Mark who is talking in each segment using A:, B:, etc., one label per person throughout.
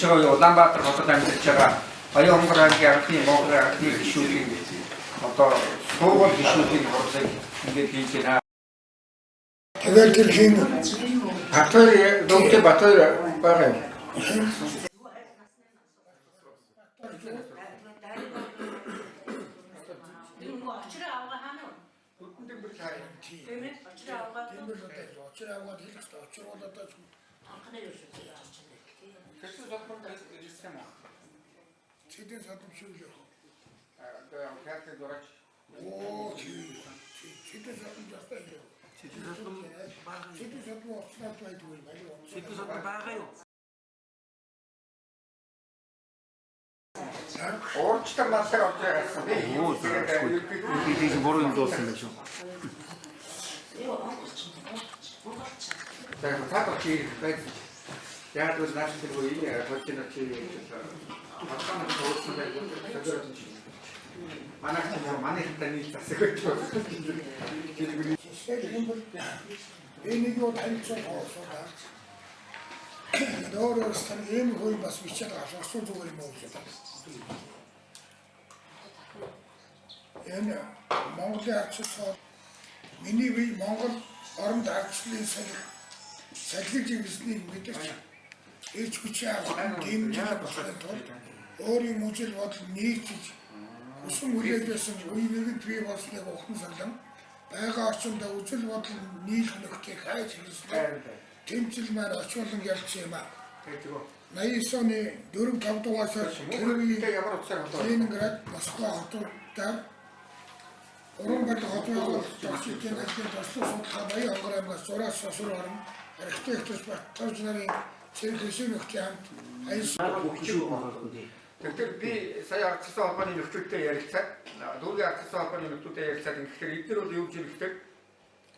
A: 저희 울란바토르 хотод амьдарч байгаа Баян хонгор аймгийн анхны Монгол анхны гишүүдийн одоо суугуул гишүүдийн хурлыг ингээд хийж байна.
B: Тэгээд тэр хин
A: Батөр дөнгөж Батөр байгаа юм.
B: Çetin satım şöyle.
A: Herkes olarak.
B: Oo, çetin satım jastaydı. Çetin satım oxlatmaydı bu.
C: Çetin satım baga yok.
A: Орчтой мастер орж байсан.
C: Би тийм буруу юм дуусан байх шүү.
A: За цаатах чи байж. Яг л наш тэр үеийн болчихно чи. Батхан тооцсон байх гэж манай таны засаг өгч
B: Энийг юу танилцсан хоосоо. Доороо стан ийм хой бас бичээд асуусан зүгээр юм уу гэдэг. Энэ Монголын арчсаа миний бие Монгол оронд арчлын салхиж ирснийг мэдэрч эрч хүчээ авах дэмжлэг болохын тулд өөрийн үжил бодол нийцэж усан үлээдсэн үеийг бий болсныг ухсан салан байгаа орчинд үжил бодол нийлх нөхцөлийг хайж хэлсэн. Тэмцэл маань очиулан ялсан юм аа. 89 оны 4-5 дугаар сард Ленинград, Москва хотуудаар уран барилга хотууд тогтцын ажлын туслах судалгаа Баян хонгор аймгаас зураас сосроо орон архитектурч Батцорж нарын цэрэг хэсэг нөхцийн хамт
A: Тэгэхээр би сая арчсан холбооны нөхцөлтэй ярилцаад дүүргийн арчсан холбооны нөхцөлтэй ярилцаад ингэхээр эдгээр бол юу гэж хэлэхдээ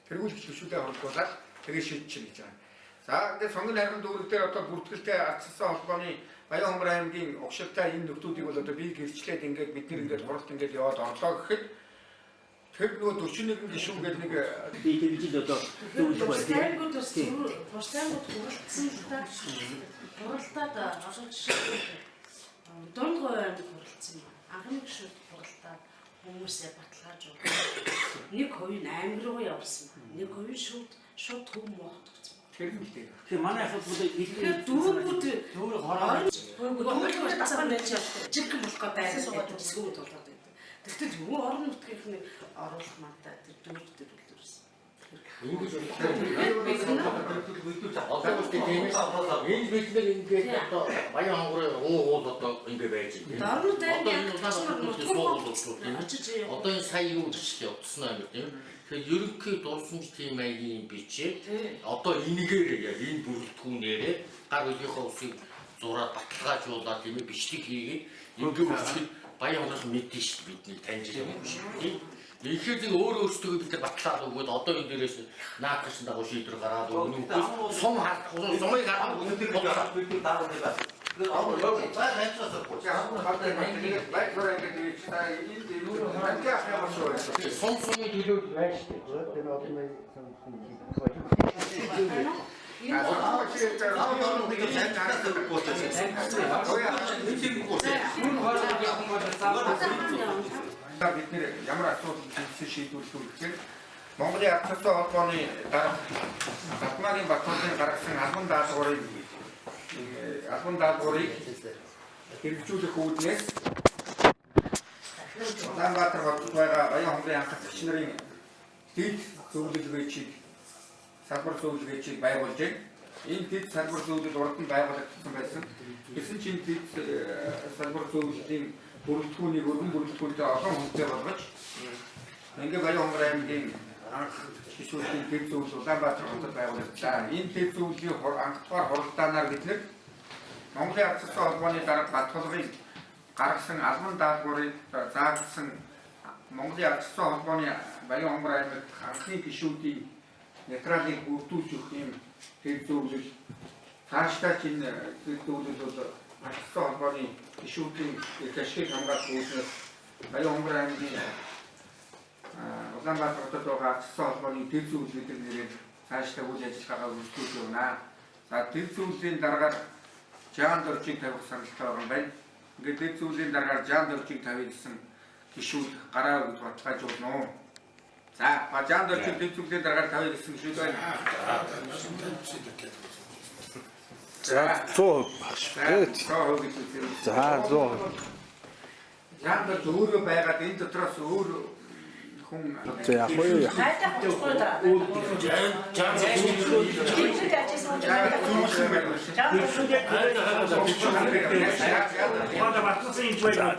A: тэргүүлэгч гишүүдээ хордуулаад тэгээ шийдчихнэ гэж байна. За ингээд сонгон харин дүүрэг дээр одоо бүртгэлтэй арчсан холбооны Баян хонгор аймгийн угшилтай энэ нөхдүүдийг бол одоо би гэрчлээд ингээд бид нэр ингээд хуралт ингээд яваад орлоо гэхэд тэр нөгөө 41 гишүүн гэдэг нэг
C: Би тэр жил одоо дүүрэг байна.
D: Турстайгууд хуралдсан хуралдаад донгой аймаг хуралдсан юм. Анхны гишүүд хуралдаад хүмүүсээ баталгааж өгсөн. Нэг хувийн аймаг руу явсан. Нэг хувийн шууд төв мохдогцсон.
A: тэр юм дээ.
C: Тэгэхээр манай ахад бол
D: Тэгэхээр дүүргүүд
C: дүүрэг хороо
D: дүүргүүд дасгал байж жиг болох гэдэг суугаад зүсгүүд болоод байдаг. Тэгвэл юу орон нутгийн оруулах мантай тэр дүүрэг дээр үлдэрсэн.
E: Энэ бичлэг ингээд одоо Баян хонгорын уул одоо ингээд байж байна.
D: Дорнод
E: Одоо энэ сая юу гэж утсан юм тийм. Тэгэхээр ерөнхий дурсамж тийм маягийн бичээ. Одоо энэгээр яг энэ бүрэлдэхүүнээрээ гар үлийнхээ усыг зураад баталгаажуулаад тийм ээ бичлэг хийгээд ингээд үсгэд Баян хонгороос мэдэн шүү дээ бидний таньж байгаа юм шиг тийм. Ихэд өөр өөрсдөө бид батлаад өгөөд одоо энэ дээрээс наадсан дагуу шийдвэр гараад өгнө үү? Сум сумыг харах үнэхээр
C: бид дагуу байгаа.
E: Сумын төлөв байж
A: бид нэр ямар асуудал шийдвэрлэх вэ гэхээр Монголын арчсан холбооны дарга Батмарын Батцорын гаргасан албан даалгаврыг хэрэгжүүлэх үүднээс Улаанбаатар хотод байгаа Баян хонгорын анхаарч нарын дэд зөвлөлгөөчийг салбар зөвлөгөөчийг байгуулж байна. Энэ дэд салбар зөвлөл урд нь байгуулагдсан байсан. Гэсэн чинь дэд салбар зөвлөлийн бүрэлдэхүүнийг өргөн бүрэлдэхүүнтэй олон хүнтэй болгож ингээд Баян хонгор аймгийн анх гишүүдийн дэд зөвлөл Улаанбаатар хотод байгуулагдсан. Энэ дэд зөвлөлийн анх дугаар хуралдаанаар бид нэр Монголын арчсан холбооны дарга Батулгын гаргасан албан даалгаврыг заагдсан Монголын арчсан холбооны Баян хонгор аймагт анхны гишүүдийн нейтралыг бүрдүүлж өгөх юм дэд зөвлөл цаашдаа ч энэ дэд зөвлөл бол арчсан холбооны гишүүдийн их ашиг хамгаалах үүднээс Баян хонгор аймгийн Улаанбаатар хотод байгаа арчсан холбооны дэд зөвлөл гэдэг нэрээр цаашдаа үйл ажиллагаагаа үргэлжлүүлж явна. За дэд зөвлөлийн дараагаар Жаан доржийг тавих саналтай байгаа юм байна. Ингээд дэд зүйлийн дараагаар Жаан доржийг тавих гэсэн гишүүд гараа өгд баталгаажуулна уу. За, Жаан доржийг дэд зүйлийн дараагаар тавих гэсэн гишүүд байна.
C: За 100%. За 100%.
A: Жаан дорж өөрөө байгаад энэ дотроос өөр хүн
C: За яг уу яа.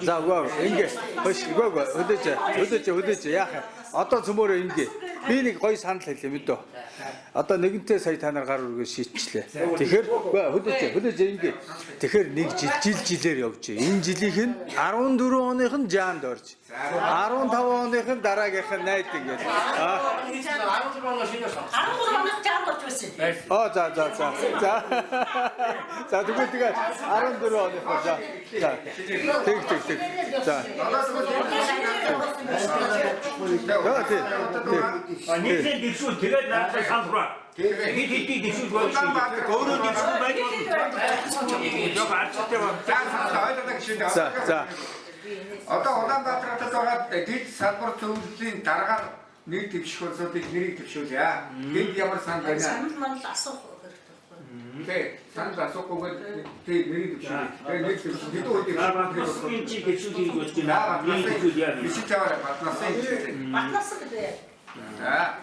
C: За гоо ингэ хош гоо хөдөөж яах. Одоо цөмөрөө ингэ. Би нэг гоё санал хэлээ мэдөө. Одоо нэгэнтээ сая та нар гар үргээ шийдчихлээ. Тэгэхээр хөдөөж ингэ. Тэгэхээр нэг жилээр явж. Энэ жилийнх нь 14 оных нь Жаан дорж. 15 оных нь дараагийнх нь найд ингээд.
D: 14 оноос Жаан дорж байсан.
C: За. За тэгээд 14 оных нь за. Тэг. За.
F: Нийтлэн дэвшүүл тэгээд наадах сандраа. Хэд хэдий дэвшүүл болж өөрөө дэвшүүл байж
C: За.
A: Одоо Улаанбаатаратад байгаа дэд салбар зөвлөлийн дараагаар нэг дэвших улсуудыг нэрийг дэвшүүлье. Энд ямар санал байна?
D: Санал маань асуух хэрэгтэй.
A: Тэг, санал асуухгүйгээр тэг нэрийг дэвшүүлье. Тэг нэг дэвшүүл хэд үед
F: Батнасны чи дэвшүүлийг болж байна. Дэвшүүл яа.
A: бишиг таваараа батнасан юм.
D: Батнас гэдэг.
A: За.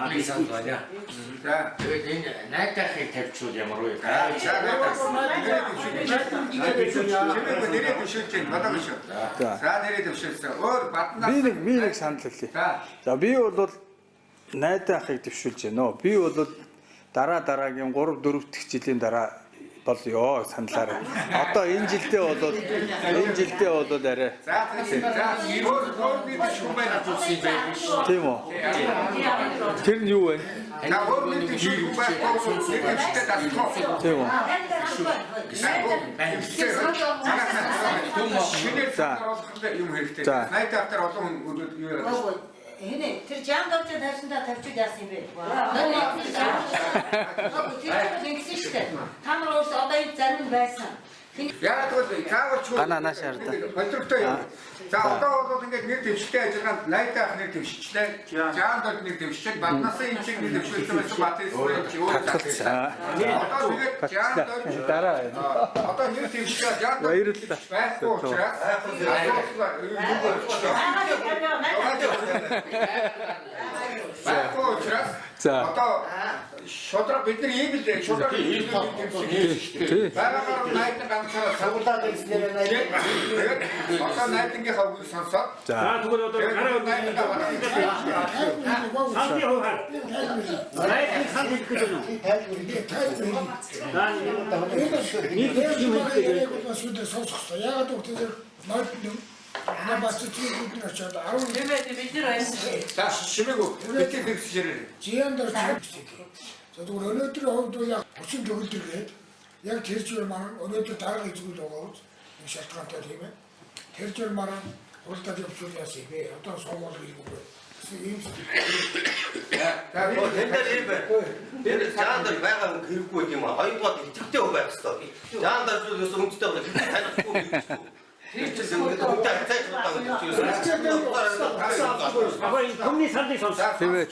E: Би санал байна.
A: За.
E: Тэгээд энэ найдахыг тавьчихвал ямар вэ?
A: Нэрээ дэвшүүлж байна. Бодоогүй шүү. За нэрээ дэвшүүлсэн. Өөр батнаас
C: Би нэг санал хэлье. За би бол найдаа ахыг дэвшүүлж байна. Би бол дараагийн 3 4 дахь жилийн дараа бол ёо саналаараа. Одоо энэ жилдээ бол арай.
A: За өөр бид шүү байна гэсэн юм байна.
C: Тийм үү? Тэр нь юу вэ?
A: На өөр бид шүү байна. Дэвштэй дасгоо.
C: Тийм үү?
A: За. Юм хэрэгтэй. Найд автор олон хүн юу яа.
G: Эне тэр Жаан дорж тавьсандаа тавьчих яасан юм бэ? Тэр ингэсэн шүү дээ. Та нар уус одоо энэ зарим нь байсан.
A: Яагаад гэвэл заавалч
C: Ганаа наашаар да.
A: Бодлоготой юм. За одоо бол ингээд нэр дэвштэй ажиллагаанд найдаа ах нэр дэвшчихлээ. Жаан дорж нэр дэвшчихэл Баднасын энэ чиг нэр дэвшүүлсэн байсан Батисрын чи өөр
C: Татгалцсан.
A: Одоо тэгээд Жаан дорж
C: Дараа.
A: одоо нэр дэвшчихээ Жаан дорж
C: Баярлалаа.
A: байхгүй учраас байхгүй учраас одоо шодрог бид нар ийм л шодрог байгаагаар найдан ганцаараа сагуулаад ирснээр найдан одоо найдангийнхаа үгийг сонсоод
C: За.
F: тэгвэл одоо гараа сангийн хуваар. Найдын сан хэлэх гэж байна.
B: Яагаад гэвэл нойд на бацчиг бид нар очоод 10
D: бид нар байсан.
A: за шимээгөө бид хэрэгсэжээрээ
B: Жаан дорж тавьчих. За тэгвэл өнөөдрийн хувьд бол яг 30 төгөлдргээд яг тэр зүйл маань өнөөдөр дараагийн зүйл байгаа үз. Энэ шалтгаантай тийм ээ. Тэр зүйл маань уралдаад явуулсан яасан юм бэ? Одоо сонгол хийггүй. Ийм
H: Тэндэр ийм байна. Тэр Жаандар байгаа хүн хэрэггүй юм аа. Хоёрдугаар идэвхтэй хүн байх хэрэгтэй. Жаандар зүйл өс өмчтэй байна. Танихгүй хэрэггүй. Тэр чинь ингээд үнтэй цайж удаа гэж юу.
F: Апа энэ комны саныг сонс.
C: Тийм ээ.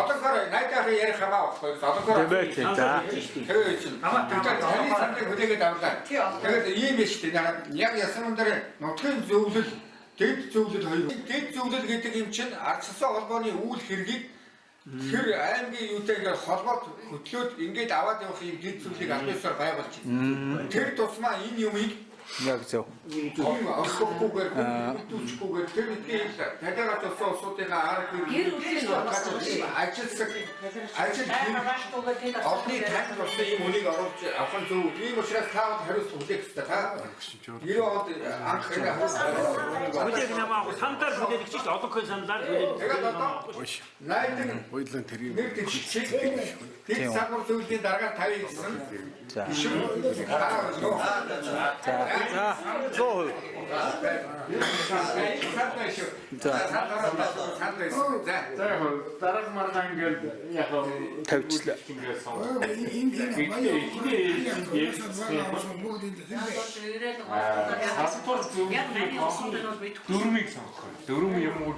A: одоогоор найдаа ярих хамаа байхгүй одоогоор
C: Тийм ээ. За.
A: тэр чинь хамаа таны сандыг хүлээгээд авлаа. Тэгээд ийм биш үү яг ясан дээр нутгийн зөвлөл дэд зөвлөл хоёр. Дэд зөвлөл гэдэг юм чинь ард засгийн холбооны үйл хэргийг тэр аймгийн юутай ингээд холбоод хөтлөөд ингээд аваад явах юм дэд зөвлөлийг албасаар байгуулж байна. Тэр тусмаа энэ юмыг
C: Яг зөв.
A: орхохгүйгээр хөдөлгөөхгүйгээр тэр нэг тариагаад болсон улсуудынхаа арга ажилласан олны танд болсон юм үнийг оруулж авах нь зөв. Тийм учраас таавал хариуцлага хүлээх хэрэгтэй. Та 90 онд анх
F: Үнийг намаа сандаар хүлээлгэж чинь одоогийн сандаар хүлээлгэж.
A: тэгээд одоо найдан
I: Ойлон тэр юм.
A: нэг дэвшчих. Тэр сармар зөвлөлийн дараагаар тавья гэсэн.
C: За.
A: Гişүн гараа
C: За. 100%.
A: Санд шүү.
C: За.
A: Санд байсан. За.
F: За яг дараах маргаан ингээд яг
C: Тавьчлаа.
F: ингээд сон.
B: энэ
F: Хасбар зөв
D: Яг миний усанд нь бол бид
F: дөрмийг сонгох. Дөрөв юм уу